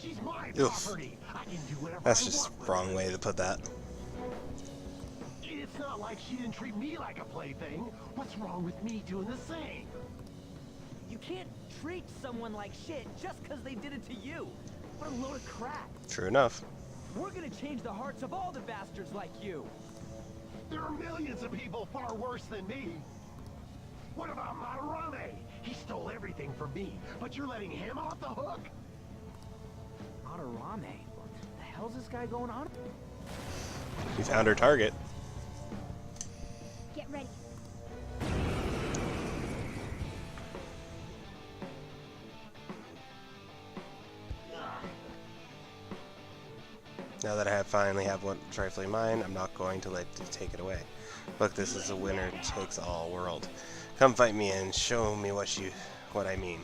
She's my Oof. property. I can do whatever That's I just want with wrong her. way to put that. It's not like she didn't treat me like a plaything. What's wrong with me doing the same? You can't treat someone like shit just because they did it to you. What a load of crap. True enough. We're gonna change the hearts of all the bastards like you. There are millions of people far worse than me. What about Madarame? He stole everything from me, but you're letting him off the hook? Madarame? What the hell's this guy going on? We found our target. Get ready. Now that I finally have what's rightfully mine, I'm not going to let it take it away. Look, this is a winner takes all world. Come fight me and show me what I mean.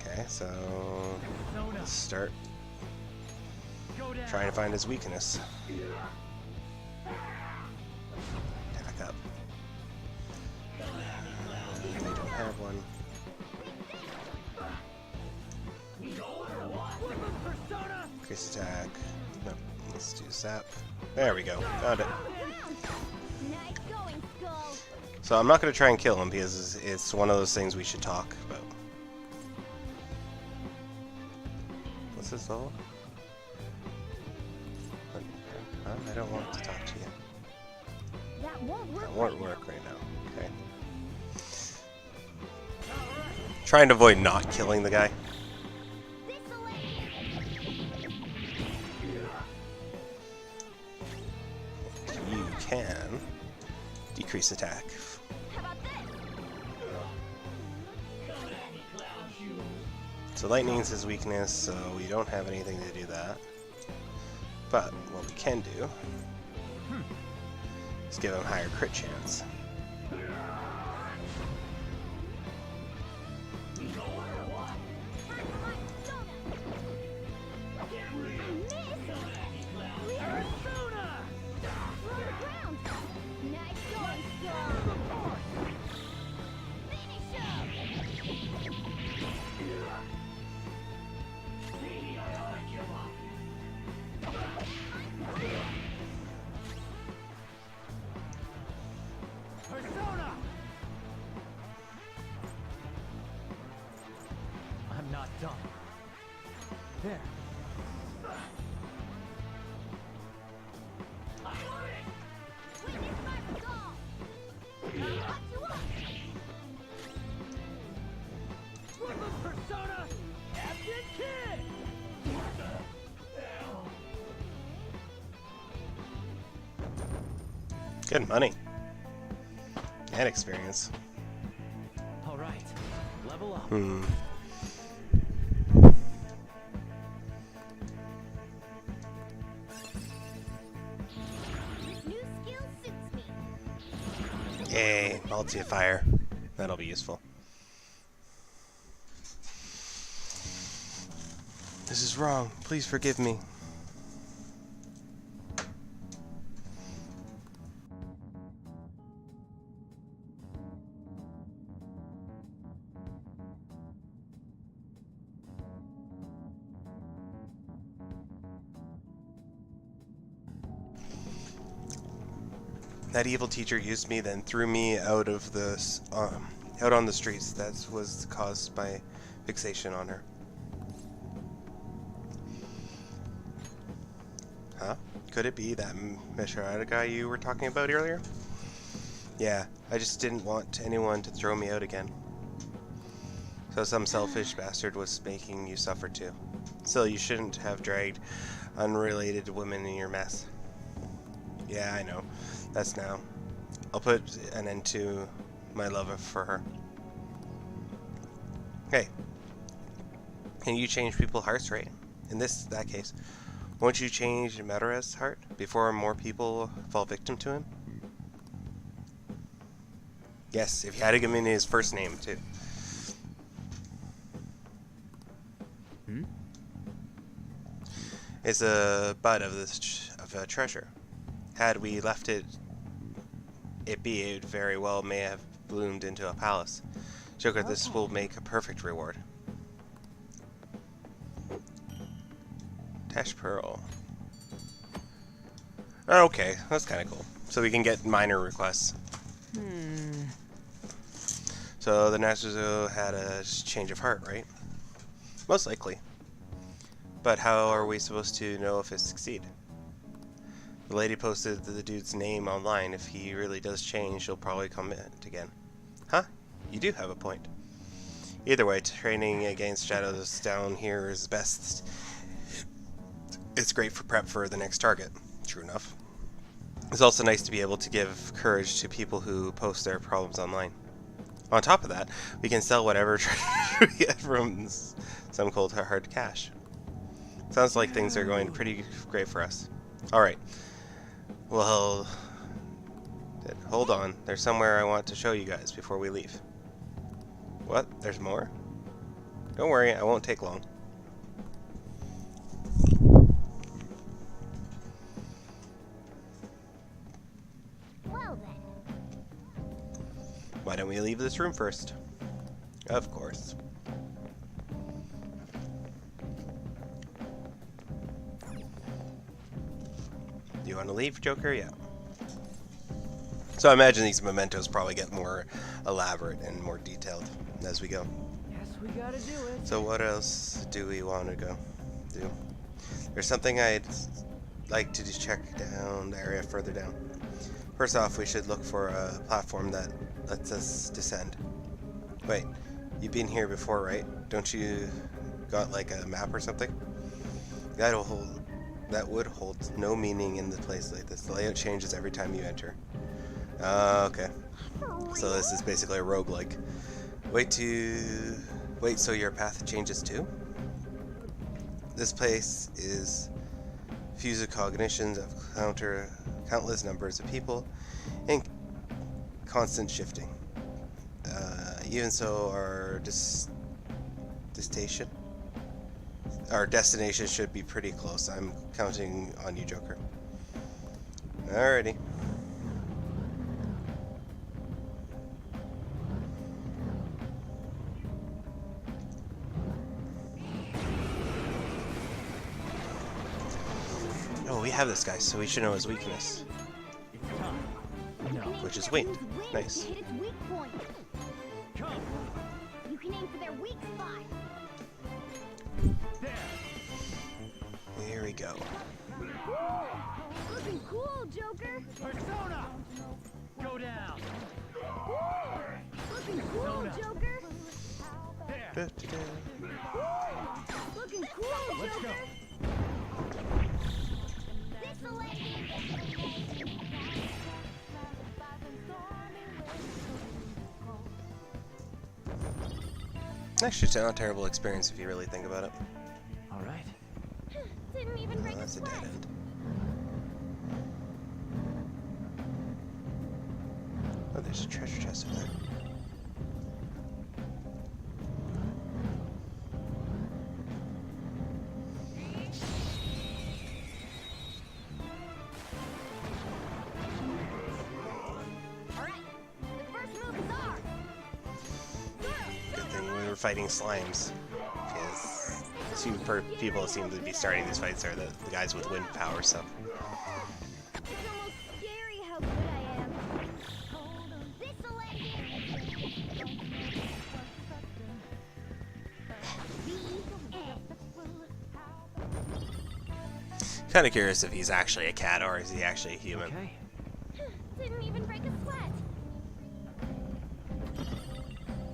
Okay, so let's start trying to find his weakness. Attack up. I don't have one. Increase attack. Nope. Let's do zap. There we go. Found it. Nice going, Skull. So I'm not going to try and kill him because it's one of those things we should talk about. What's his level? I don't want to talk to you. That won't work. That won't work right now. Okay. Trying to avoid not killing the guy. You can decrease attack. How about this? So lightning's his weakness, so we don't have anything to do that. But what we can do is give him higher crit chance. I'm not done. There. Persona! Captain Kid! Good money. And experience. Alright, level up. Hmm. This new skill suits me. Yay, multi-fire. That'll be useful. This is wrong. Please forgive me. That evil teacher used me, then threw me out of the out on the streets. That was caused by fixation on her. Huh? Could it be that Mesharada guy you were talking about earlier? Yeah, I just didn't want anyone to throw me out again. So some selfish bastard was making you suffer too. Still, you shouldn't have dragged unrelated women in your mess. Yeah, I know. That's now. I'll put an end to my love for her. Hey, can you change people's hearts, right? In that case, won't you change Madara's heart before more people fall victim to him? Yes, if you had to give me his first name too. It's a bud of a treasure. Had we left it be, it very well may have bloomed into a palace. Joker, this will make a perfect reward. Dash Pearl. Oh, okay, that's kind of cool. So we can get minor requests. So the Natsuzo had a change of heart, right? Most likely. But how are we supposed to know if it succeed? The lady posted the dude's name online. If he really does change, she'll probably comment again. Huh? You do have a point. Either way, training against shadows down here is best. It's great for prep for the next target. True enough. It's also nice to be able to give courage to people who post their problems online. On top of that, we can sell whatever we get from some cold hard cash. Sounds like things are going pretty great for us. Alright. Well, hold on. There's somewhere I want to show you guys before we leave. What? There's more? Don't worry, I won't take long. Well then. Why don't we leave this room first? Of course. Do you want to leave, Joker? Yeah. So I imagine these mementos probably get more elaborate and more detailed as we go. Guess we gotta do it. So what else do we want to go do? There's something I'd like to just check down the area further down. First off, we should look for a platform that lets us descend. Wait, you've been here before, right? Don't you got like a map or something? That would hold no meaning in the place like this. The layout changes every time you enter. Okay. So this is basically a roguelike. Wait, so your path changes too? This place is fused with cognitions of countless numbers of people and constant shifting. Even so, our destination should be pretty close. I'm counting on you, Joker. Alrighty. Oh, we have this guy, so we should know his weakness. Which is wind. Nice. Hit its weak point. You can aim for their weak spot. Here we go. Looking cool, Joker. Persona! Go down! Looking cool, Joker. Looking cool, Let's go. Joker. Actually, it's not a terrible experience if you really think about it. All right. Didn't even break a That's a sweat. dead end. Oh, there's a treasure chest over there. All right. The first move is ours. Good thing we were fighting slimes. Because people seem to be starting these fights are the guys with wind power stuff. It's almost scary how good I am. This'll end it. Kind of curious if he's actually a cat or is he actually a human. Okay. Didn't even break a sweat.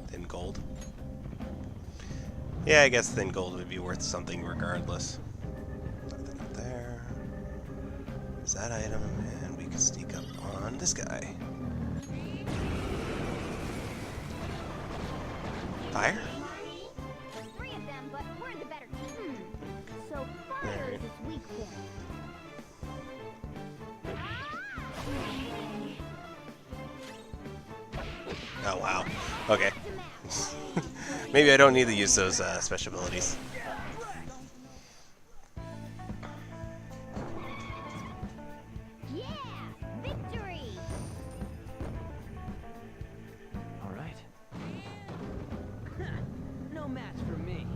Thin gold. Yeah, I guess thin gold would be worth something regardless. Nothing up there. Is that item, and we can sneak up on this guy. Fire? There's 3 of them, but we're the better team. So fire Alright. is its weak point. Oh wow. Okay. Maybe I don't need to use those special abilities. Yeah! Victory! All right. No match for me.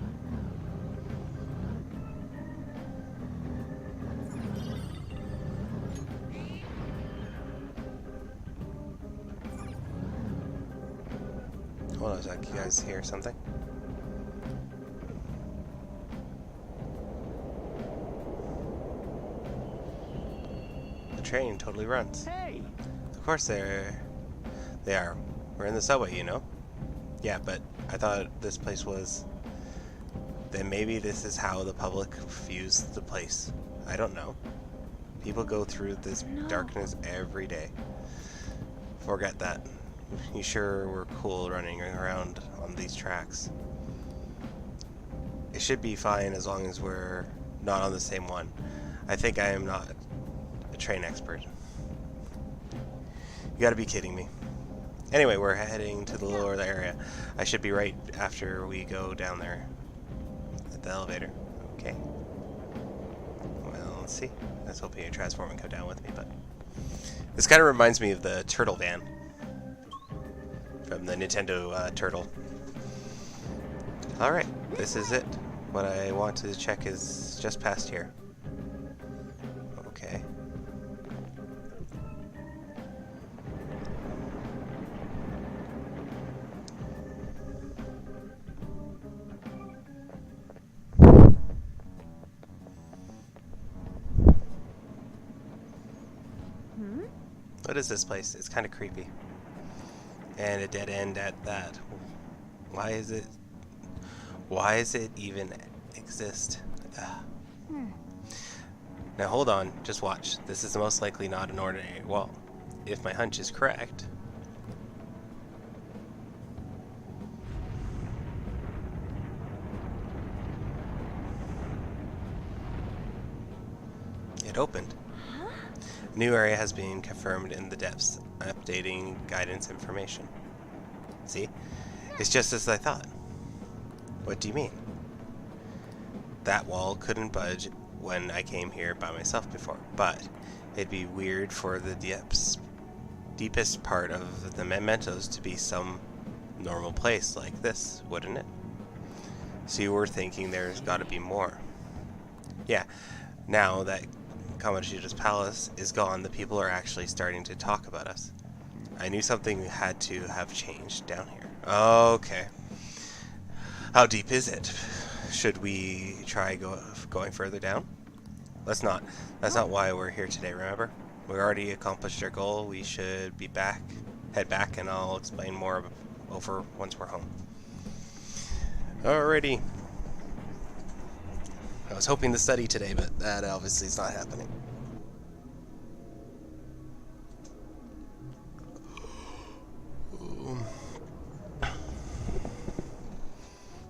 was like, you guys hear something? The train totally runs. Hey! Of course they are. We're in the subway, you know? Yeah, but I thought this place was... Then maybe this is how the public views the place. I don't know. People go through this darkness every day. Forget that. You sure were cool running around on these tracks. It should be fine as long as we're not on the same one. I think I am not a train expert. You gotta be kidding me. Anyway, we're heading to the lower area. I should be right after we go down there. At the elevator. Okay. Well, let's see. I was hoping you'd transform and come down with me, but... This kind of reminds me of the turtle van. From the Nintendo Turtle. Alright, this is it. What I want to check is just past here. Okay. What is this place? It's kind of creepy. And a dead end at that. Why is it even exist? Now hold on, just watch. This is most likely not an ordinary wall. If my hunch is correct. It opened. New area has been confirmed in the depths. Updating guidance information. See? It's just as I thought. What do you mean? That wall couldn't budge when I came here by myself before, but it'd be weird for the deepest part of the mementos to be some normal place like this, wouldn't it? So you were thinking there's gotta be more. Yeah, now that Kamoshida's palace is gone, the people are actually starting to talk about us. I knew something had to have changed down here. Okay. How deep is it? Should we try going further down? Let's not. That's not why we're here today, remember? We already accomplished our goal. We should be head back, and I'll explain more over once we're home. Alrighty. I was hoping to study today, but that obviously is not happening.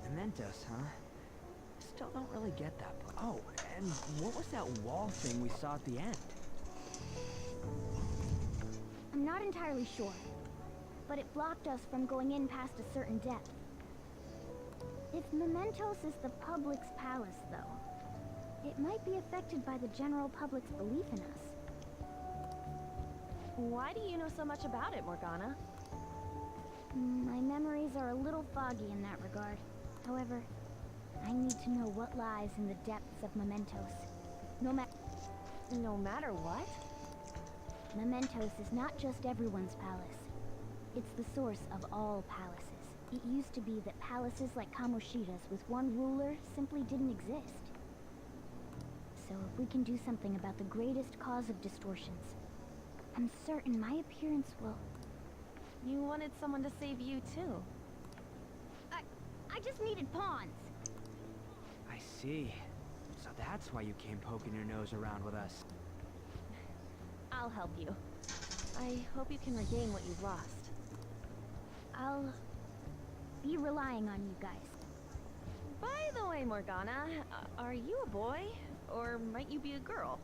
Mementos, huh? Still don't really get that. Oh, and what was that wall thing we saw at the end? I'm not entirely sure, but it blocked us from going in past a certain depth. If Mementos is the public's palace, though, it might be affected by the general public's belief in us. Why do you know so much about it, Morgana? My memories are a little foggy in that regard. However, I need to know what lies in the depths of Mementos. No matter what? Mementos is not just everyone's palace. It's the source of all palaces. It used to be that palaces like Kamoshida's with one ruler simply didn't exist. So if we can do something about the greatest cause of distortions, I'm certain my appearance will... You wanted someone to save you, too. I just needed pawns. I see. So that's why you came poking your nose around with us. I'll help you. I hope you can regain what you've lost. I'll be relying on you guys. By the way, Morgana, are you a boy? Or might you be a girl?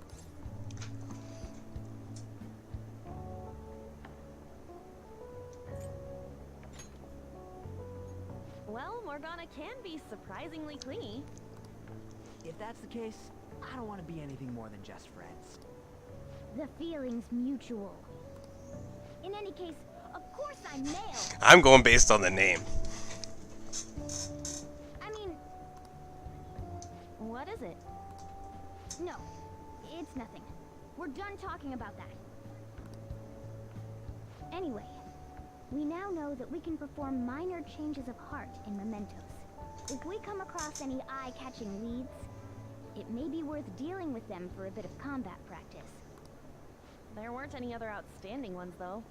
Well, Morgana can be surprisingly clingy. If that's the case, I don't want to be anything more than just friends. The feeling's mutual. In any case, of course I'm male. I'm going based on the name. I mean... What is it? No, it's nothing. We're done talking about that. Anyway, We now know that we can perform minor changes of heart in mementos. If we come across any eye-catching leads, it may be worth dealing with them for a bit of combat practice. There weren't any other outstanding ones, though.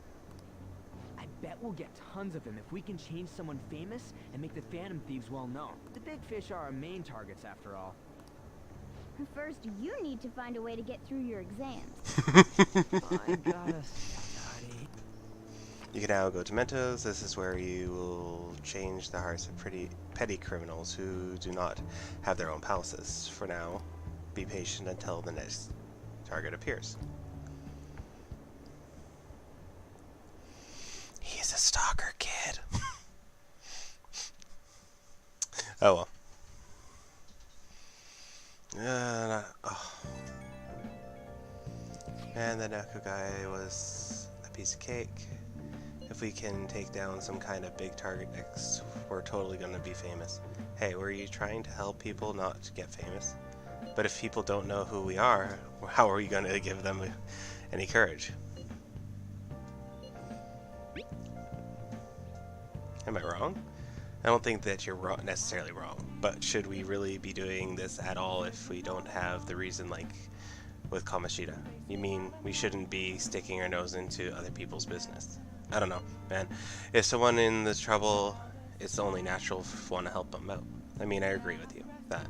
I bet we'll get tons of them if we can change someone famous and make the Phantom Thieves well known. The big fish are our main targets, after all. First, you need to find a way to get through your exams. I gotta study. You can now go to Mentos. This is where you will change the hearts of pretty petty criminals who do not have their own palaces. For now, be patient until the next target appears. He's a stalker kid. Oh well. And the Neko guy was a piece of cake. If we can take down some kind of big target next, we're totally gonna be famous. Hey, were you trying to help people not get famous? But if people don't know who we are, how are you gonna give them any courage? Am I wrong? I don't think that you're necessarily wrong, but should we really be doing this at all if we don't have the reason, like with Kamoshida? You mean we shouldn't be sticking our nose into other people's business? I don't know, man. If someone in this trouble, it's only natural to want to help them out. I mean, I agree with you that,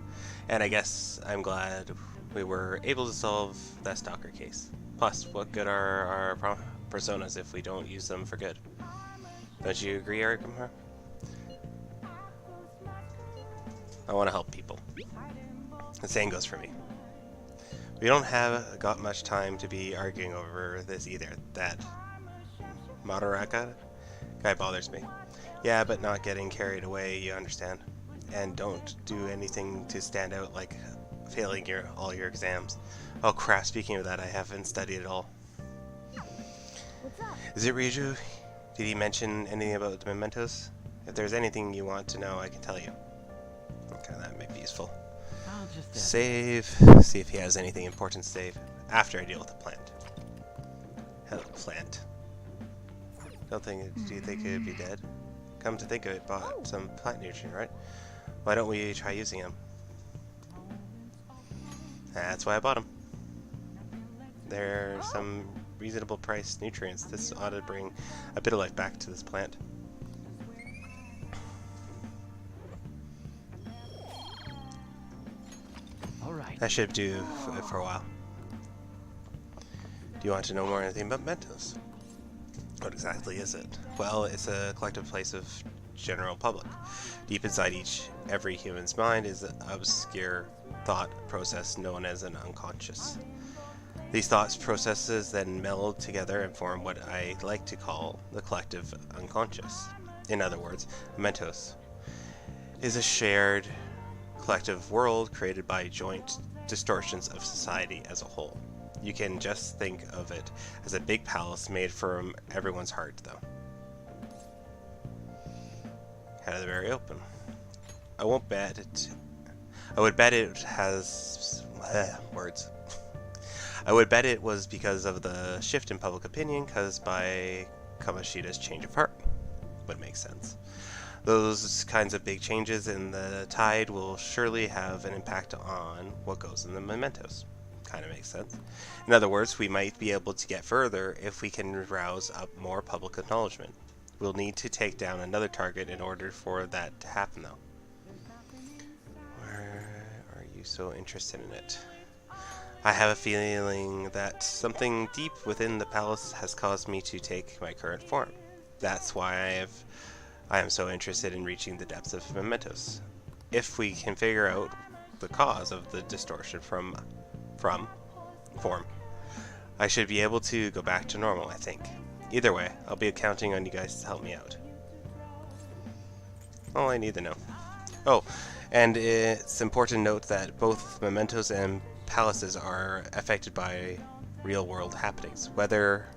and I guess I'm glad we were able to solve that stalker case. Plus, what good are our personas if we don't use them for good? Don't you agree, Eric? I want to help people. The same goes for me. We don't have got much time to be arguing over this either. That Madaraka guy bothers me. Yeah, but not getting carried away, you understand. And don't do anything to stand out like failing all your exams. Oh crap, speaking of that, I haven't studied at all. What's up? Is it Riju? Did he mention anything about the mementos? If there's anything you want to know, I can tell you. Okay, that might be useful. I'll just Save. See if he has anything important to save. After I deal with the plant. Hello, plant. Do you think it would be dead? Come to think of it, bought some plant nutrient, right? Why don't we try using them? That's why I bought them. There are some reasonable priced nutrients. This ought to bring a bit of life back to this plant. Alright. That should do for a while. Do you want to know more anything about Mentos? What exactly is it? Well, it's a collective place of general public. Deep inside every human's mind is an obscure thought process known as an unconscious. These thoughts processes then meld together and form what I like to call the collective unconscious. In other words, Mentos is a shared collective world created by joint distortions of society as a whole. You can just think of it as a big palace made from everyone's heart, though. Kind of very open. I would bet it has words. I would bet it was because of the shift in public opinion caused by Kamoshida's change of heart. Would make sense. Those kinds of big changes in the tide will surely have an impact on what goes in the mementos. Kind of makes sense. In other words, we might be able to get further if we can rouse up more public acknowledgement. We'll need to take down another target in order for that to happen, though. Why are you so interested in it? I have a feeling that something deep within the palace has caused me to take my current form. That's why I am so interested in reaching the depths of mementos. If we can figure out the cause of the distortion from form, I should be able to go back to normal, I think. Either way, I'll be counting on you guys to help me out. All I need to know. Oh, and it's important to note that both mementos and palaces are affected by real-world happenings. Weather,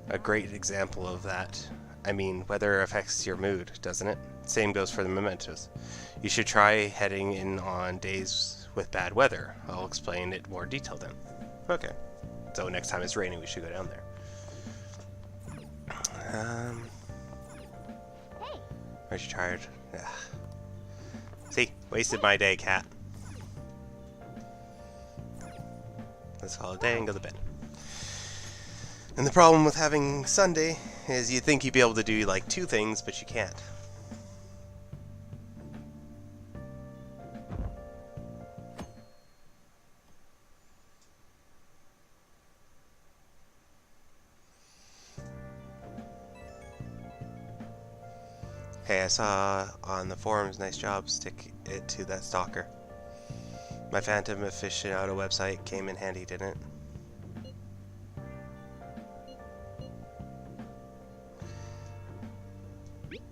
a great example of that. I mean, weather affects your mood, doesn't it? Same goes for the mementos. You should try heading in on days with bad weather. I'll explain it more detail then. Okay. So next time it's raining, we should go down there. Aren't you tired? Ugh. See? Wasted my day, cat. Let's call it a day and go to bed. And the problem with having Sunday is you'd think you'd be able to do like 2 things, but you can't. Hey, I saw on the forums, nice job, stick it to that stalker. My Phantom Aficionado website came in handy, didn't it?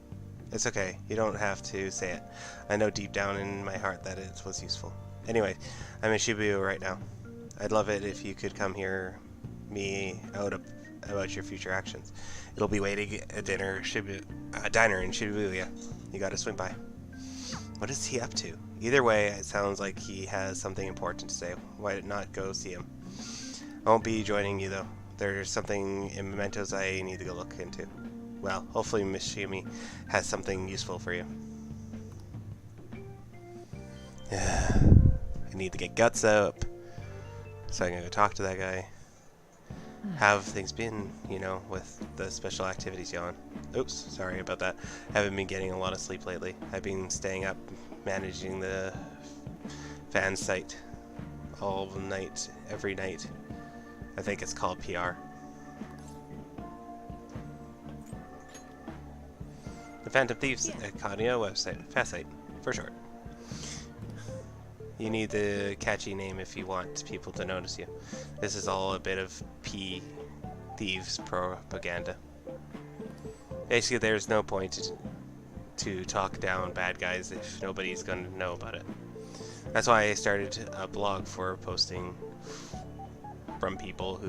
It's okay, you don't have to say it. I know deep down in my heart that it was useful. Anyway, I'm in Shibuya right now. I'd love it if you could come hear me out about your future actions. It'll be waiting at a diner in Shibuya. You gotta swing by. What is he up to? Either way, it sounds like he has something important to say. Why not go see him? I won't be joining you though. There's something in Mementos I need to go look into. Well, hopefully Miss Shimi has something useful for you. I need to get guts up. So I'm gonna go talk to that guy. How have things been, you know, with the special activities you on? Oops, sorry about that. Haven't been getting a lot of sleep lately. I've been staying up managing the fan site all night, every night. I think it's called PR. The Phantom Thieves Conio website, fast site, for short. You need the catchy name if you want people to notice you. This is all a bit of thieves propaganda. Basically, there's no point to talk down bad guys if nobody's going to know about it. That's why I started a blog for posting from people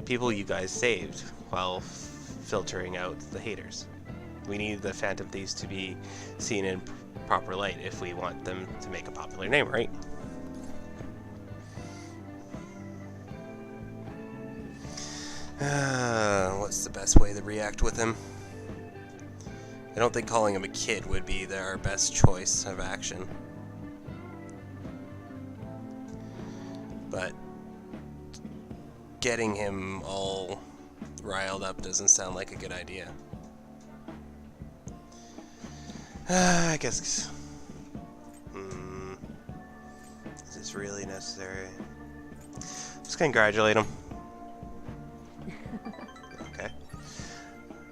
you guys saved while filtering out the haters. We need the Phantom Thieves to be seen in proper light if we want them to make a popular name, right? What's the best way to react with him? I don't think calling him a kid would be our best choice of action. But getting him all riled up doesn't sound like a good idea. I guess. Is this really necessary? Just congratulate him. Okay.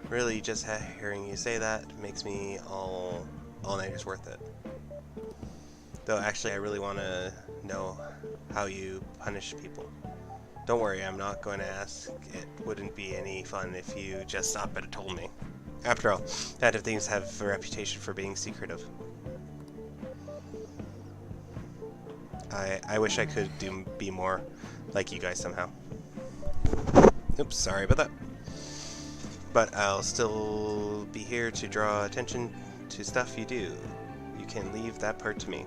Really, just hearing you say that makes me all nighters worth it. Though, actually, I really want to know how you punish people. Don't worry, I'm not going to ask. It wouldn't be any fun if you just stopped and told me. After all, Phantom Thieves have a reputation for being secretive. I wish I could be more like you guys somehow. Oops, sorry about that. But I'll still be here to draw attention to stuff you do. You can leave that part to me.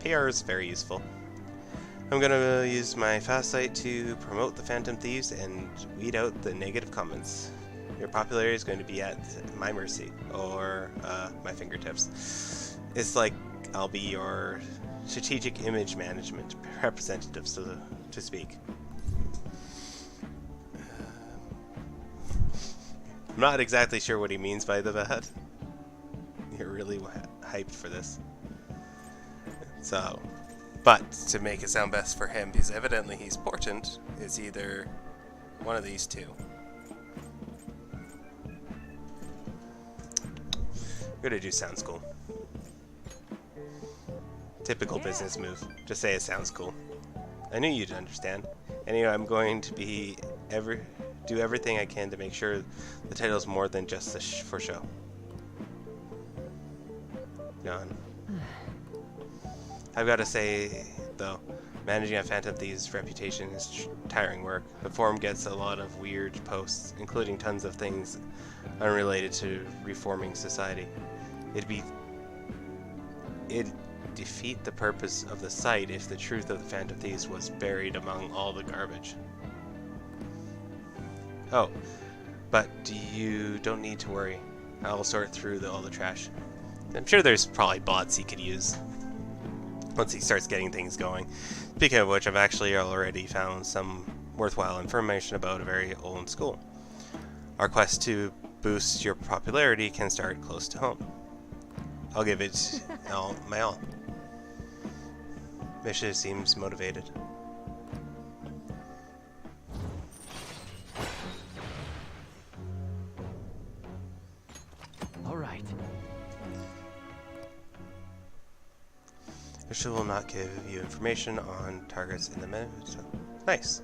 PR is very useful. I'm gonna use my fast site to promote the Phantom Thieves and weed out the negative comments. Your popularity is going to be at my mercy, or my fingertips. It's like I'll be your strategic image management representative, so to speak. I'm not exactly sure what he means by that. You're really hyped for this. So, but to make it sound best for him, because evidently he's important, it's either one of these two. We're gonna do sounds cool. Typical business move. Just say it sounds cool. I knew you'd understand. Anyway, I'm going to be do everything I can to make sure the title's more than just for show. Gone. I've got to say, though, managing a Phantom Thieves' reputation is tiring work. The forum gets a lot of weird posts, including tons of things unrelated to reforming society. It'd defeat the purpose of the site if the truth of the Phantom Thieves was buried among all the garbage. Oh, but you don't need to worry. I'll sort through all the trash. I'm sure there's probably bots he could use once he starts getting things going. Speaking of which, I've actually already found some worthwhile information about a very old school. Our quest to boost your popularity can start close to home. I'll give it my all. Misha seems motivated. All right. Misha will not give you information on targets in the menu. So, nice.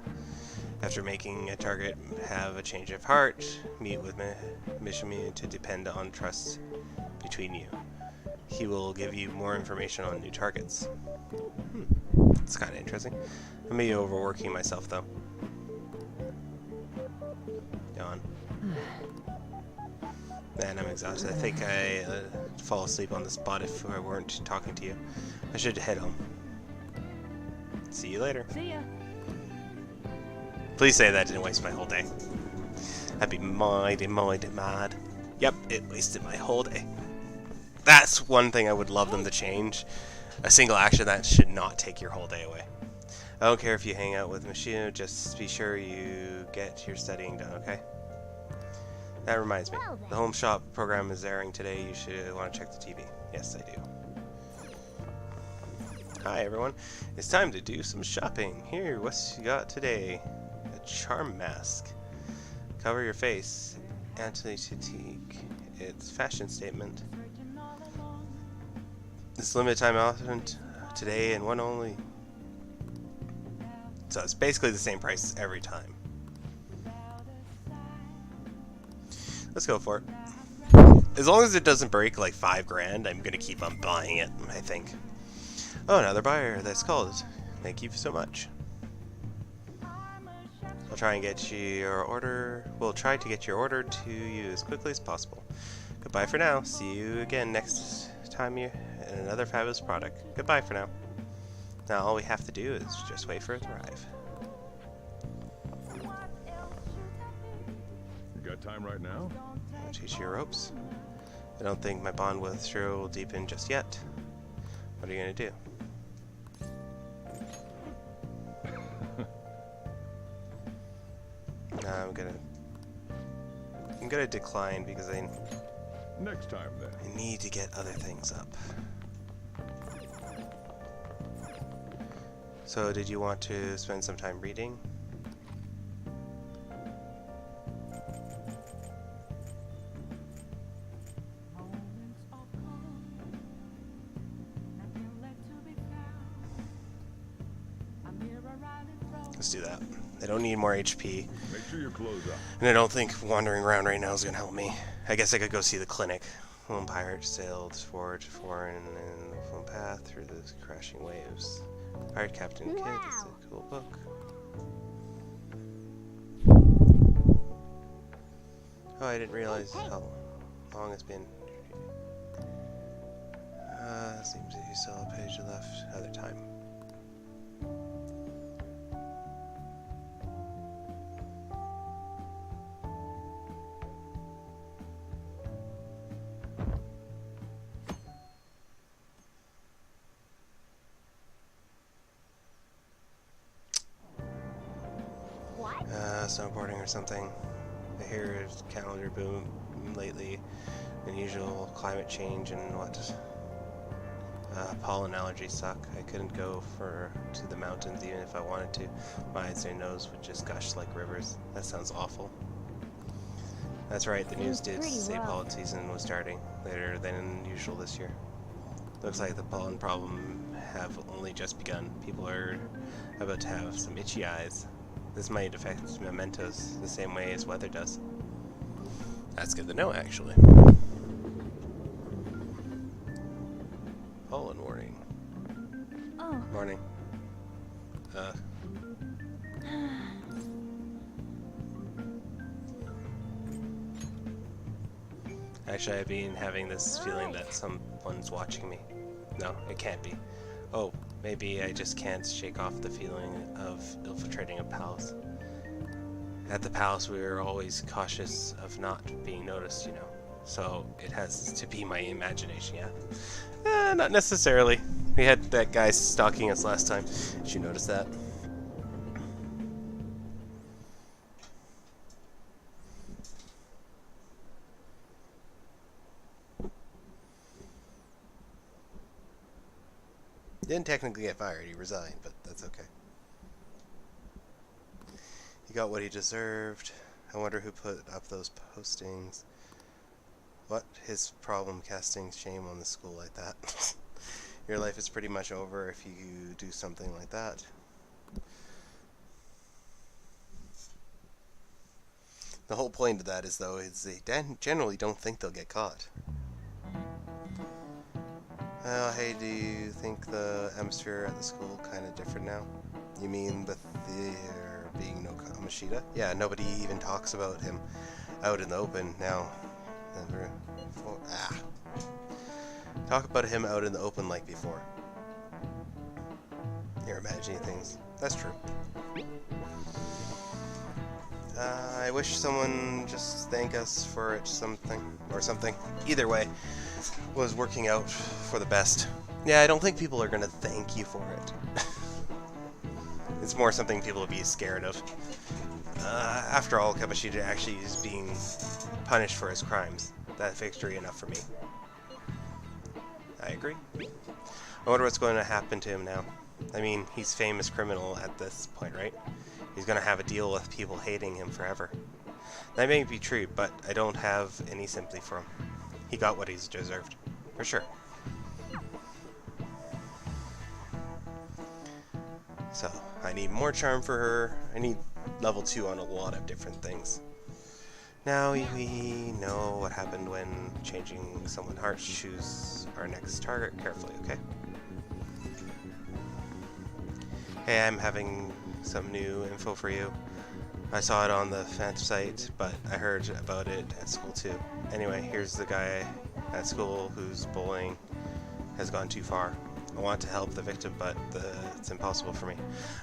After making a target have a change of heart, meet with Misha to depend on trust between you. He will give you more information on new targets. It's kind of interesting. I may be overworking myself though. Yawn. Man, I'm exhausted. I think I fall asleep on the spot if I weren't talking to you. I should head home. See you later. See ya. Please say that didn't waste my whole day. I'd be mighty mad. Yep, it wasted my whole day. That's one thing I would love them to change. A single action that should not take your whole day away. I don't care if you hang out with Machino, just be sure you get your studying done, okay? That reminds me, the Home Shop program is airing today. You should want to check the TV. Yes, I do. Hi everyone, it's time to do some shopping. Here, what's you got today? A charm mask. Cover your face. Anti-fatigue. It's fashion statement. This limited time offer today and one only. So it's basically the same price every time. Let's go for it. As long as it doesn't break like $5 grand, I'm gonna keep on buying it, I think. Oh, another buyer that's called. Thank you so much. I'll try and get your order. We'll try to get your order to you as quickly as possible. Goodbye for now. See you again next time you in another fabulous product. Goodbye for now. Now all we have to do is just wait for it to arrive. You got time right now? I'll teach you your ropes. I don't think my bond with Shiro will deepen just yet. What are you gonna do? I'm gonna decline because Next time then. I need to get other things up. So did you want to spend some time reading? Let's do that. I don't need more HP. Make sure your clothes up. And I don't think wandering around right now is going to help me. I guess I could go see the clinic. Lone pirate sailed forward to foreign and the full path through the crashing waves. Pirate Captain Kidd is a cool book. Oh, I didn't realize how long it's been. Seems that you still have a page left. Other time. Snowboarding or something. I hear calendar boom lately. Unusual climate change and what? Pollen allergies suck. I couldn't go to the mountains even if I wanted to. My eyes and nose would just gush like rivers. That sounds awful. That's right, the news did say pollen season was starting later than usual this year. Looks like the pollen problem have only just begun. People are about to have some itchy eyes. This might affect mementos the same way as weather does. That's good to know, actually. Pollen warning. Oh. Morning. Actually, I've been having this feeling that someone's watching me. No, it can't be. Oh, maybe I just can't shake off the feeling of infiltrating a palace. At the palace, we were always cautious of not being noticed, you know. So it has to be my imagination, yeah? Not necessarily. We had that guy stalking us last time. Did you notice that? He didn't technically get fired, he resigned, but that's okay. He got what he deserved. I wonder who put up those postings. What? His problem casting shame on the school like that. Your life is pretty much over if you do something like that. The whole point of that is, though, is they generally don't think they'll get caught. Well, hey, do you think the atmosphere at the school kind of different now? You mean with there being no Kamishita? Yeah, nobody even talks about him out in the open now. Talk about him out in the open like before. You're imagining things. That's true. I wish someone just thank us for it, something. Either way, was working out for the best. Yeah, I don't think people are gonna thank you for it. It's more something people will be scared of. After all, Kamishita actually is being punished for his crimes. That's victory enough for me. I agree. I wonder what's going to happen to him now. I mean, he's famous criminal at this point, right? He's going to have a deal with people hating him forever. That may be true, but I don't have any sympathy for him. He got what he's deserved. For sure. So, I need more charm for her. I need level 2 on a lot of different things. Now we know what happened when changing someone's heart. Choose our next target carefully, okay? Hey, I'm having some new info for you. I saw it on the Phantom site, but I heard about it at school too. Anyway, here's the guy at school whose bullying has gone too far. I want to help the victim, but it's impossible for me.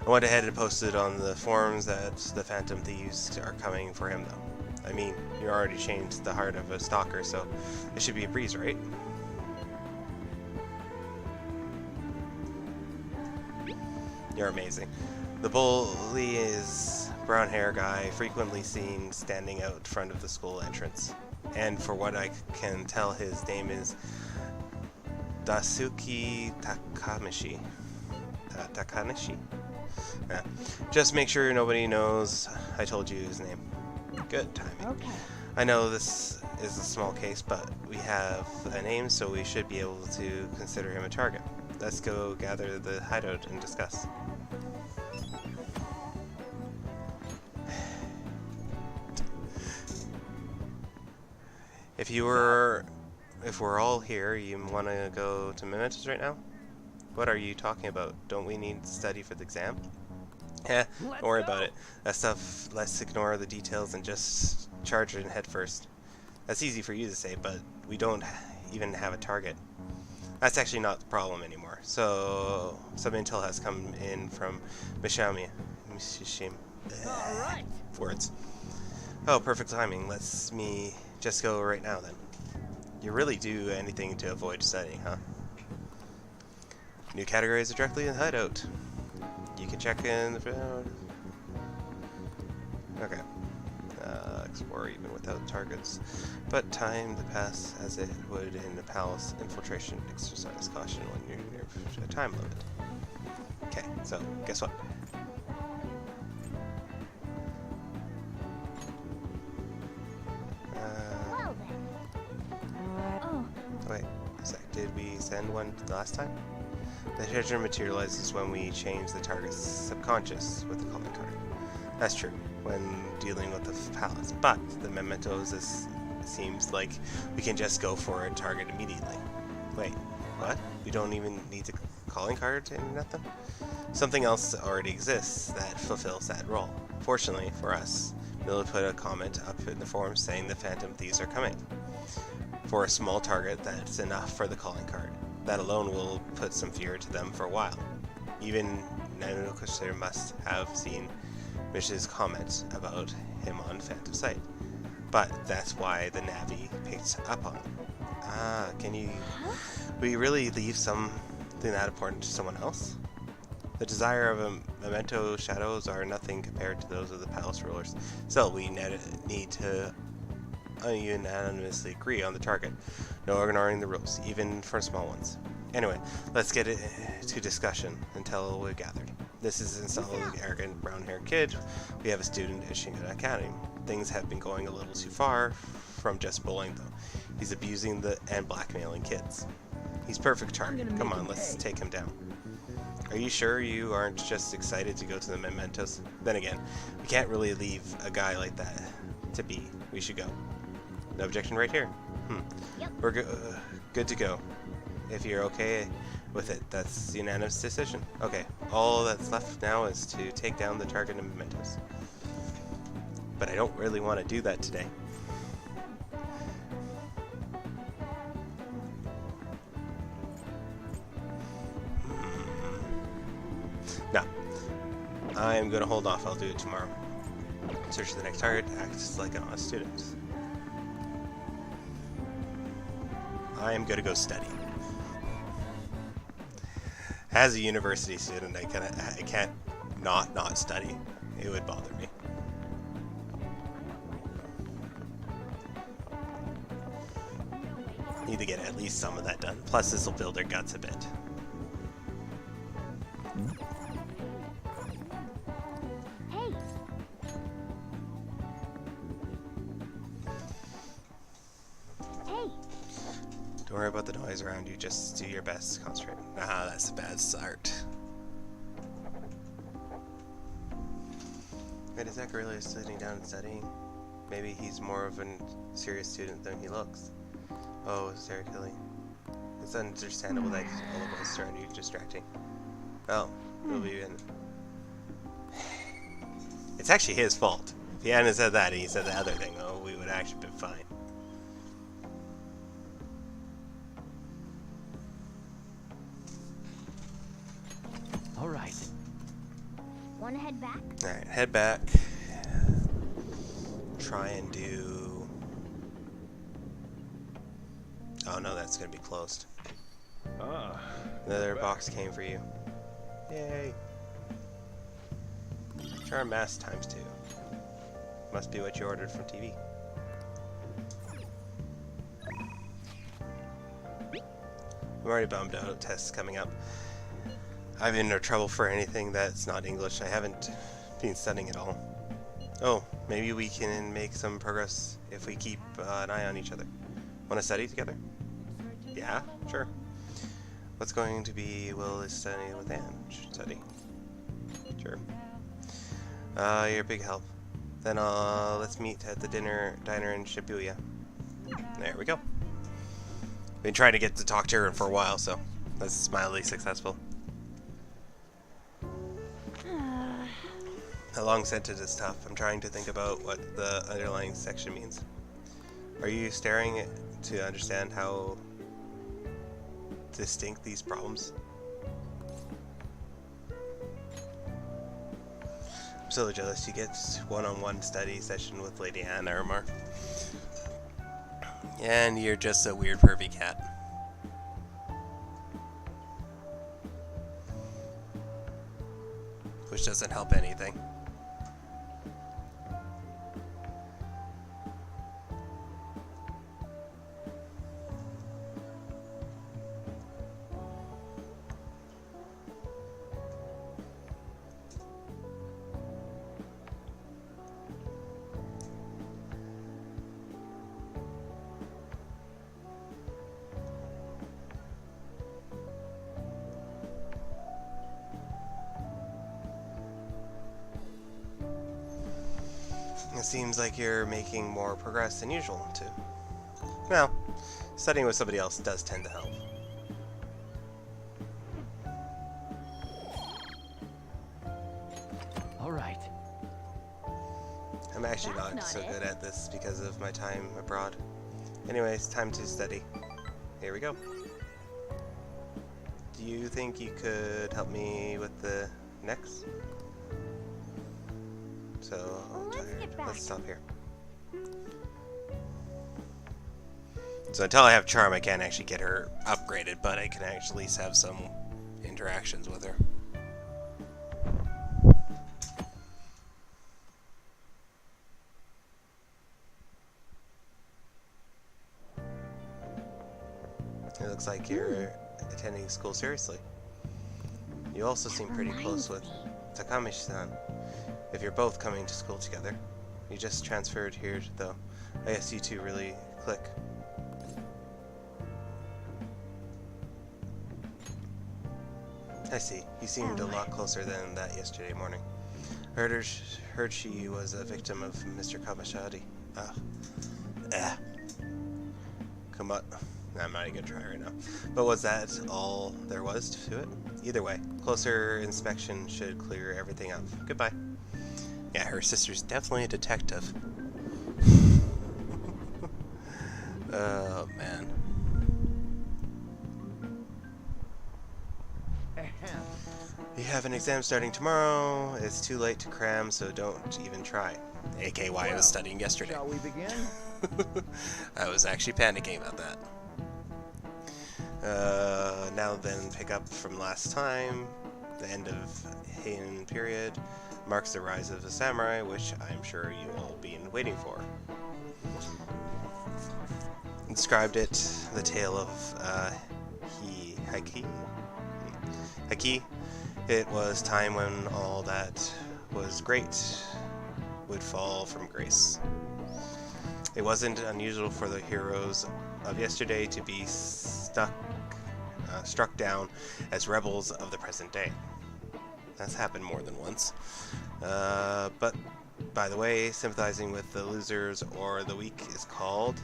I went ahead and posted on the forums that the Phantom Thieves are coming for him, though. I mean, you already changed the heart of a stalker, so it should be a breeze, right? You're amazing. The bully is brown hair guy, frequently seen standing out front of the school entrance. And for what I can tell, his name is Daisuke Takamichi. Takanishi? Yeah. Just make sure nobody knows I told you his name. Good timing. Okay. I know this is a small case, but we have a name, so we should be able to consider him a target. Let's go gather the hideout and discuss. If we're all here, you want to go to Mementos right now? What are you talking about? Don't we need to study for the exam? Don't worry about it. That stuff, let's ignore the details and just charge it and head first. That's easy for you to say, but we don't even have a target. That's actually not the problem anymore. So, some intel has come in from Mishami. Alright. Words. Oh, perfect timing. Let's me just go right now then. You really do anything to avoid studying, huh? New categories are directly in the hideout. You can check in the... Okay. Explore even without targets. But time to pass as it would in the palace. Infiltration. Exercise caution when you're near a time limit. Okay, so guess what? Well then. Oh, Wait a sec. Did we send one last time? The treasure materializes when we change the target's subconscious with the calling card. That's true, when dealing with the palace. But the mementos, it seems like we can just go for a target immediately. Wait, what? We don't even need the calling card and nothing? Something else already exists that fulfills that role. Fortunately for us, Mila put a comment up in the forum saying the Phantom Thieves are coming. For a small target, that's enough for the calling card. That alone will put some fear to them for a while. Even Nanukusir must have seen Mish's comment about him on Phantom site. But that's why the Navi picked up on it. Ah, will you really leave something that important to someone else? The desire of a memento shadows are nothing compared to those of the palace rulers. Still, we need to unanimously agree on the target. No ignoring the rules, even for small ones. Anyway, let's get it to discussion until we're gathered. This is Insal's arrogant brown-haired kid. We have a student at Shingon Academy. Things have been going a little too far from just bullying, though. He's abusing and blackmailing kids. He's perfect target. Come on, let's take him down. Are you sure you aren't just excited to go to the mementos? Then again, we can't really leave a guy like that to be. We should go. No objection right here. Yep. We're good to go. If you're okay with it, that's the unanimous decision. Okay, all that's left now is to take down the target and mementos. But I don't really want to do that today. No. I'm going to hold off. I'll do it tomorrow. Search the next target. Acts like an honest student. I am going to go study. As a university student, I can't not study. It would bother me. Need to get at least some of that done. Plus, this will build their guts a bit. Hey. Hey. Don't worry about the noise around you. Just do your best to concentrate. Ah, that's a bad start. Wait, is Zach really sitting down and studying? Maybe he's more of a serious student than he looks. Oh, Sarah Kelly. It's understandable that all of us around you distracting. Well, we'll be in. It's actually his fault. If he hadn't said that and he said the other thing, oh, we would actually been fine. All right. Want to head back? Alright, head back. Try and do... Oh no, that's gonna be closed. Ah. Another box came for you. Yay. Charm mask ×2. Must be what you ordered from TV. I'm already bummed out. Tests coming up. I've been in no trouble for anything that's not English. I haven't been studying at all. Oh, maybe we can make some progress if we keep an eye on each other. Want to study together? Yeah, sure. What's going to be Will is studying with Anne? Study. Sure. You're a big help. Then let's meet at the diner in Shibuya. There we go. Been trying to get to talk to her for a while, so that's mildly successful. A long sentence is tough. I'm trying to think about what the underlying section means. Are you staring to understand how distinct these problems? I'm so jealous you get one-on-one study session with Lady Anne Aramar. And you're just a weird pervy cat. Which doesn't help anything. It seems like you're making more progress than usual, too. Well, studying with somebody else does tend to help. All right. I'm actually not so good at this because of my time abroad. Anyways, time to study. Here we go. Do you think you could help me with the next? So, I'm tired. Let's stop here. So until I have charm, I can't actually get her upgraded, but I can at least have some interactions with her. It looks like you're attending school seriously. You also seem pretty close with Takamichi-san. If you're both coming to school together. You just transferred here, though. I guess you two really click. I see. You seemed a lot closer than that yesterday morning. Heard she was a victim of Mr. Kamashadi. Come on. I'm not even gonna try right now. But was that all there was to it? Either way, closer inspection should clear everything up. Goodbye. Yeah, her sister's definitely a detective. Oh, man. You have an exam starting tomorrow. It's too late to cram, so don't even try. A.K.A. why I was studying yesterday. Shall we begin? I was actually panicking about that. Now then, pick up from last time. The end of Heian period marks the rise of the samurai, which I'm sure you all been waiting for. Described it, the tale of Haki. It was time when all that was great would fall from grace. It wasn't unusual for the heroes of yesterday to be struck down as rebels of the present day. That's happened more than once. But, by the way, sympathizing with the losers or the weak is called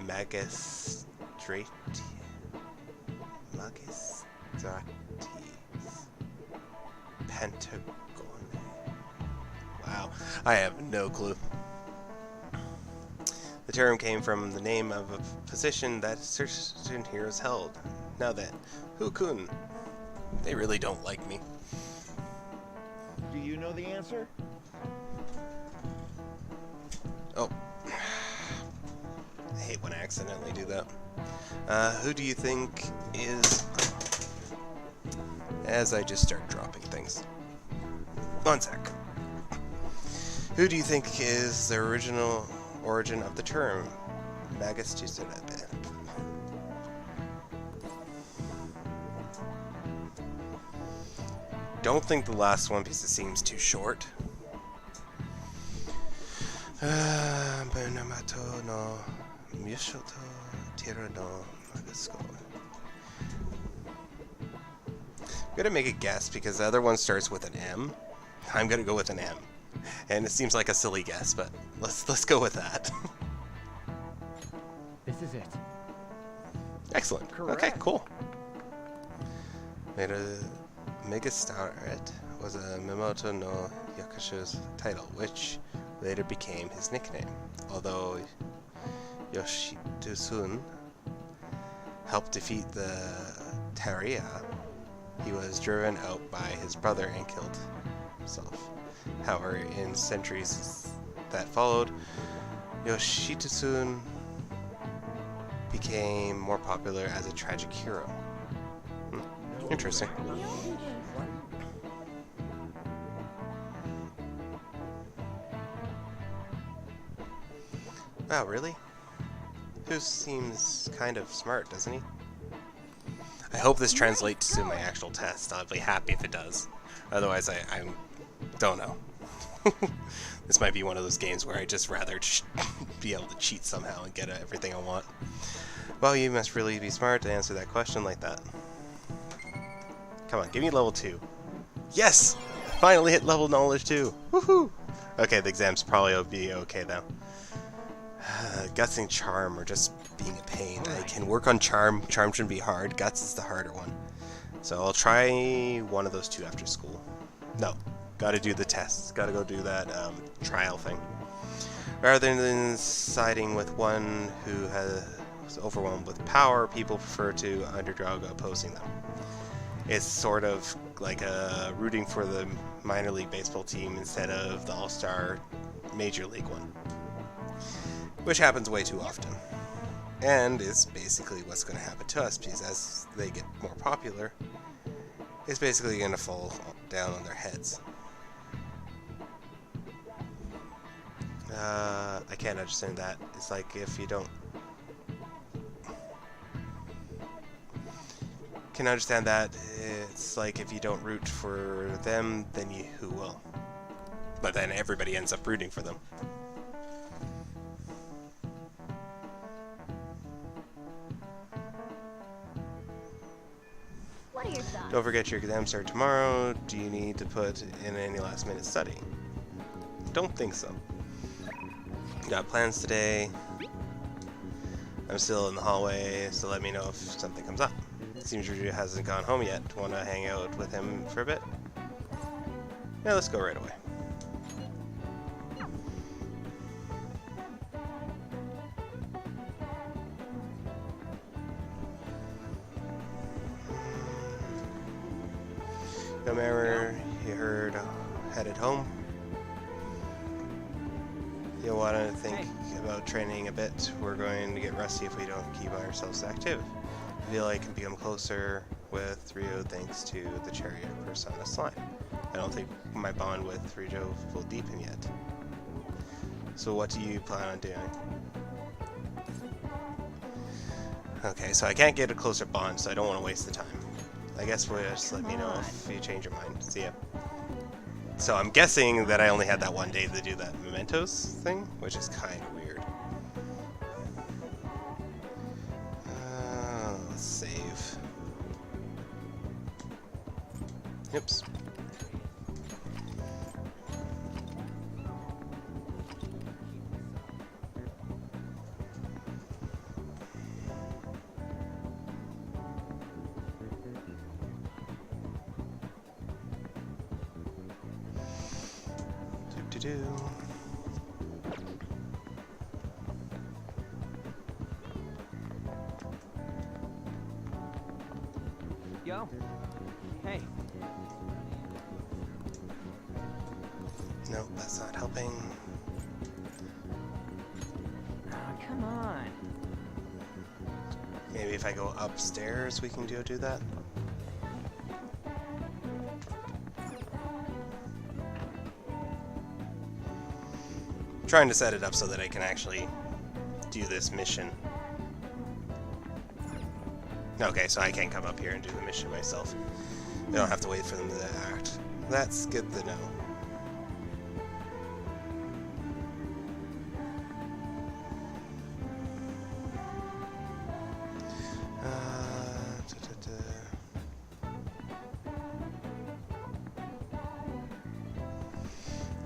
magistrates. Pentagon. Wow, I have no clue. The term came from the name of a position that certain heroes held. Now then, Hukun. They really don't like me. Do you know the answer? Oh. I hate when I accidentally do that. Who do you think is... As I just start dropping things. 1 sec. Who do you think is the original origin of the term? Magus Tsunabe. Don't think the last one because it seems too short. Benamato no Mishoto Tiro no Magasko. I'm gonna make a guess because the other one starts with an M. I'm gonna go with an M. And it seems like a silly guess, but let's go with that. This is it. Excellent. Correct. Okay, cool. Megastaret was a Minamoto no Yakusho's title, which later became his nickname. Although Yoshitsusun helped defeat the Taria, he was driven out by his brother and killed himself. However, in centuries that followed, Yoshitsusun became more popular as a tragic hero. Interesting. Wow, really? Who seems kind of smart, doesn't he? I hope this translates to my actual test. I'll be happy if it does. Otherwise, I don't know. This might be one of those games where I just rather be able to cheat somehow and get everything I want. Well, you must really be smart to answer that question like that. Come on, give me level 2. Yes! Finally hit level knowledge 2. Woohoo! Okay, the exam's probably will be okay though. Guts and charm are just being a pain. I can work on charm. Charm shouldn't be hard. Guts is the harder one. So I'll try one of those two after school. No, gotta do the tests. Gotta go do that trial thing. Rather than siding with one who was overwhelmed with power, people prefer to underdog opposing them. It's sort of like rooting for the minor league baseball team instead of the all-star major league one. Which happens way too often. And it's basically what's going to happen to us, because as they get more popular, it's basically going to fall down on their heads. I can't understand that. It's like if you don't... Can understand that. It's like if you don't root for them, then who will? But then everybody ends up rooting for them. What are your thoughts? Don't forget your exams start tomorrow. Do you need to put in any last minute study? Don't think so. Got plans today. I'm still in the hallway, so let me know if something comes up. Seems Riju hasn't gone home yet. Want to hang out with him for a bit? Yeah, let's go right away. No matter, you heard headed home. You'll want to think about training a bit. We're going to get rusty if we don't keep ourselves active. I feel I can become closer with Ryo thanks to the chariot persona slime. I don't think my bond with Ryo will deepen yet. So what do you plan on doing? Okay, so I can't get a closer bond, so I don't want to waste the time. I guess we'll just let me know if you change your mind. See ya. So I'm guessing that I only had that one day to do that mementos thing, which is kind of weird. Let's save. Oops. Do. Yo. Hey. Nope, that's not helping. Oh, come on. Maybe if I go upstairs we can do that? Trying to set it up so that I can actually do this mission. Okay, so I can come up here and do the mission myself. I don't have to wait for them to act. That's good to know.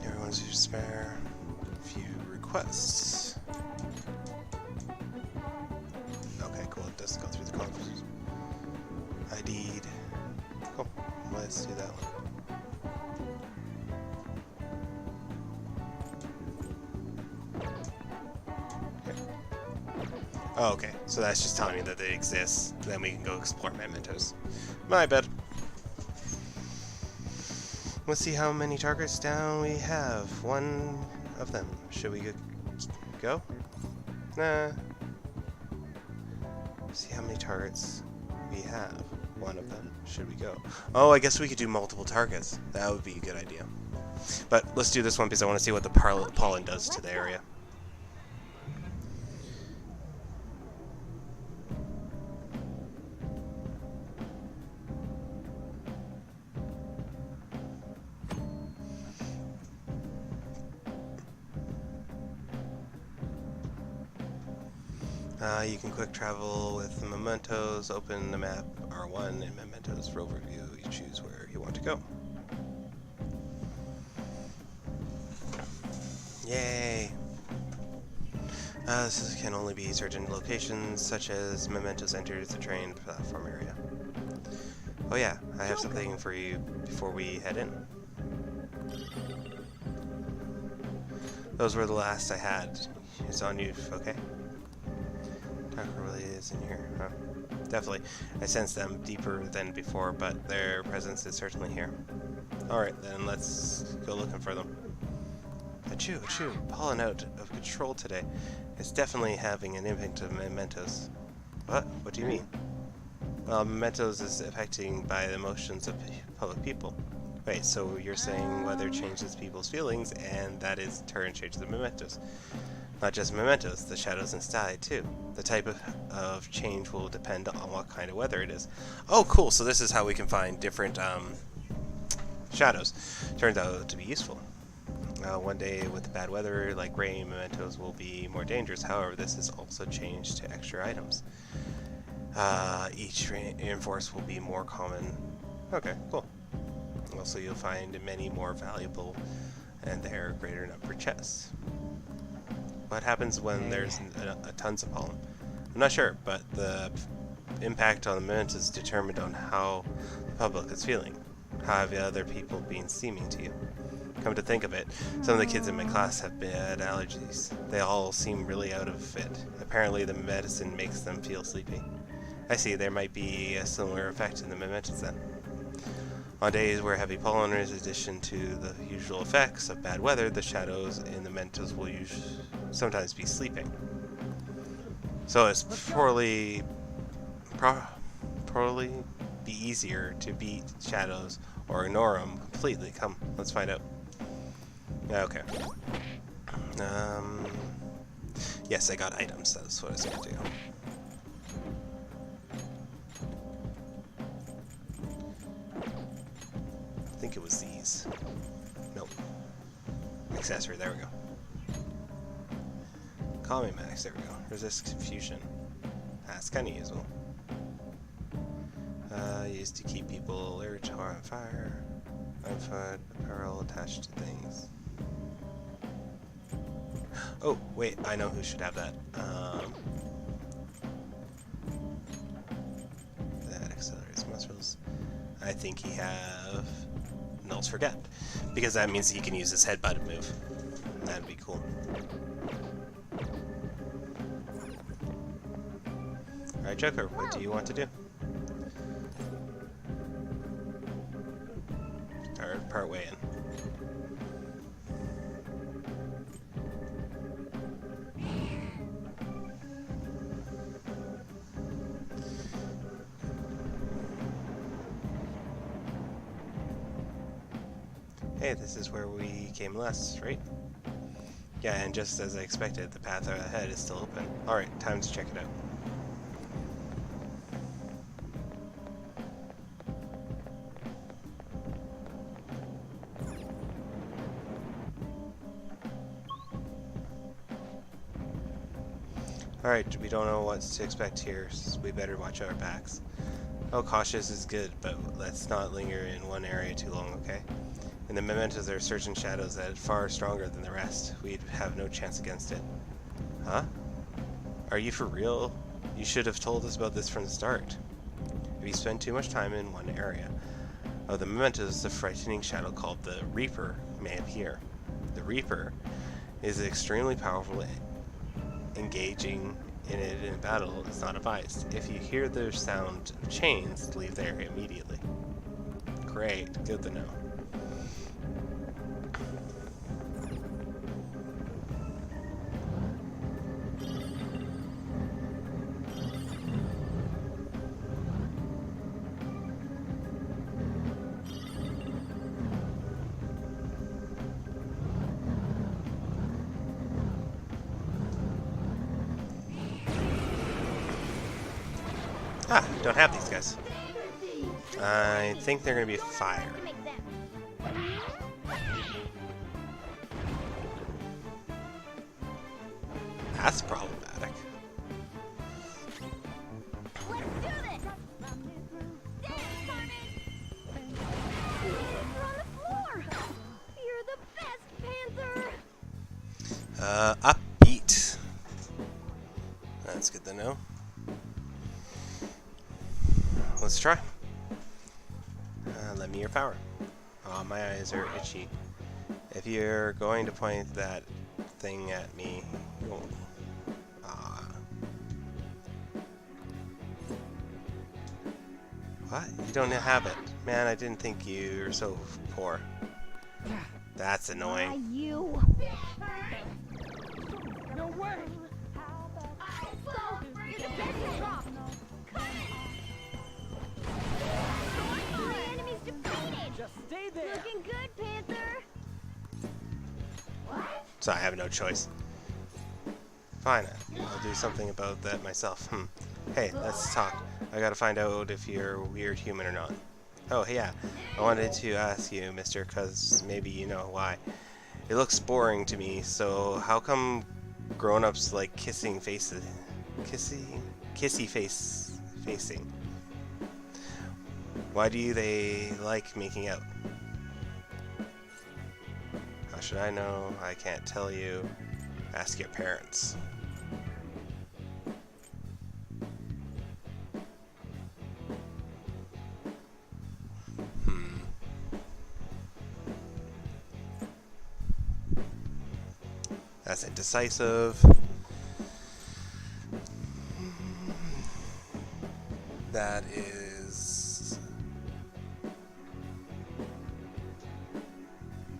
Everyone's your spare. Few requests. Okay, cool. It doesn't go through the conference. ID'd. Cool. Let's do that one. Okay. Oh, okay. So that's just telling me that they exist. Then we can go explore mementos. My bad. Let's see how many targets down we have. One of them. Should we go? Nah. See how many targets we have. One of them. Should we go? Oh, I guess we could do multiple targets. That would be a good idea. But let's do this one because I want to see what the pollen does to the area. You can quick travel with the mementos, open the map R1 in mementos for overview. You choose where you want to go. Yay! This can only be certain locations, such as mementos enters the train platform area. Oh yeah, I have something for you before we head in. Those were the last I had. It's on you, okay? Taco really is in here, huh? Definitely. I sense them deeper than before, but their presence is certainly here. Alright, then let's go looking for them. Achoo, achoo. Pollen out of control today. It's definitely having an impact on mementos. What? What do you mean? Well, mementos is affecting by the emotions of public people. Wait, so you're saying weather changes people's feelings, and that is in turn changes the mementos. Not just mementos, the shadows inside too. The type of change will depend on what kind of weather it is. Oh, cool, so this is how we can find different shadows. Turns out to be useful. One day with bad weather, like rain, mementos will be more dangerous. However, this is also changed to extra items. Each reinforce will be more common. Okay, cool. Also, you'll find many more valuable and they're greater number chests. What happens when there's a tons of pollen? I'm not sure, but the impact on the mementos is determined on how the public is feeling. How have the other people been seeming to you? Come to think of it, some of the kids in my class have bad allergies. They all seem really out of it. Apparently the medicine makes them feel sleepy. I see, there might be a similar effect in the mementos then. On days where heavy pollen is in addition to the usual effects of bad weather, the shadows in the mementos will sometimes be sleeping. So it's probably be easier to beat shadows or ignore them completely. Come, let's find out. Okay. Yes, I got items. That's what I was going to do. I think it was these. Nope. Accessory, there we go. Calming Max, there we go. Resist confusion. That's kind of useful. Used to keep people alert or on fire. Unfoot apparel attached to things. Oh, wait, I know who should have that. That accelerates muscles. I think he have Null's Forget, because that means he can use his head button move. That'd be cool. Alright, Joker, what do you want to do? Or part way in. Hey, this is where we came last, right? Yeah, and just as I expected, the path ahead is still open. Alright, time to check it out. Alright, we don't know what to expect here, so we better watch our backs. Oh, cautious is good, but let's not linger in one area too long, okay? And the mementos are certain shadows that are far stronger than the rest. We'd have no chance against it. Huh? Are you for real? You should have told us about this from the start. If you spend too much time in one area of the mementos, the frightening shadow called the Reaper may appear. The Reaper is extremely powerful. Engaging in it in battle is not advised. If you hear the sound of chains, leave the area immediately. Great, good to know. Ah, don't have these guys. I think they're gonna be fire. That's problematic. Let's do this! Dance, Carmen! You're on the floor! You're the best, Panther! Upbeat. That's good to know. Let's try. Let me your power. Oh, my eyes are itchy. If you're going to point that thing at me, you'll... What? You don't have it. Man, I didn't think you were so poor. That's annoying. You! No way! so I have no choice. Fine, I'll do something about that myself. Hey, let's talk. I gotta find out if you're a weird human or not. Oh, yeah. I wanted to ask you, mister, cause maybe you know why. It looks boring to me, so how come grown-ups like kissing faces? Kissy facing? Why do they like making out? How should I know? I can't tell you. Ask your parents. That's indecisive. That is...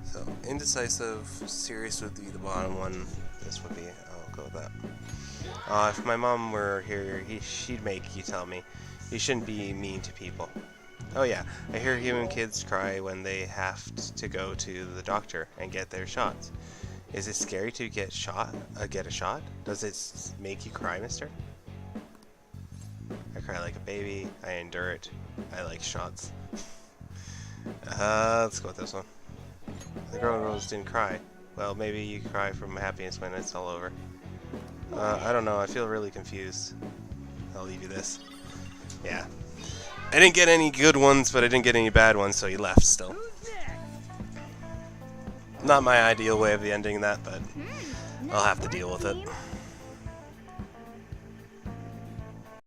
So, indecisive, serious would be the bottom one. This would be, I'll go with that. If my mom were here, she'd make you tell me. You shouldn't be mean to people. Oh yeah, I hear human kids cry when they have to go to the doctor and get their shots. Is it scary to get a shot? Does it make you cry, mister? I cry like a baby. I endure it. I like shots. Let's go with this one. The girls didn't cry. Well, maybe you cry from happiness when it's all over. I don't know. I feel really confused. I'll leave you this. Yeah. I didn't get any good ones, but I didn't get any bad ones, so he left still. Not my ideal way of ending that, but I'll have to deal with it.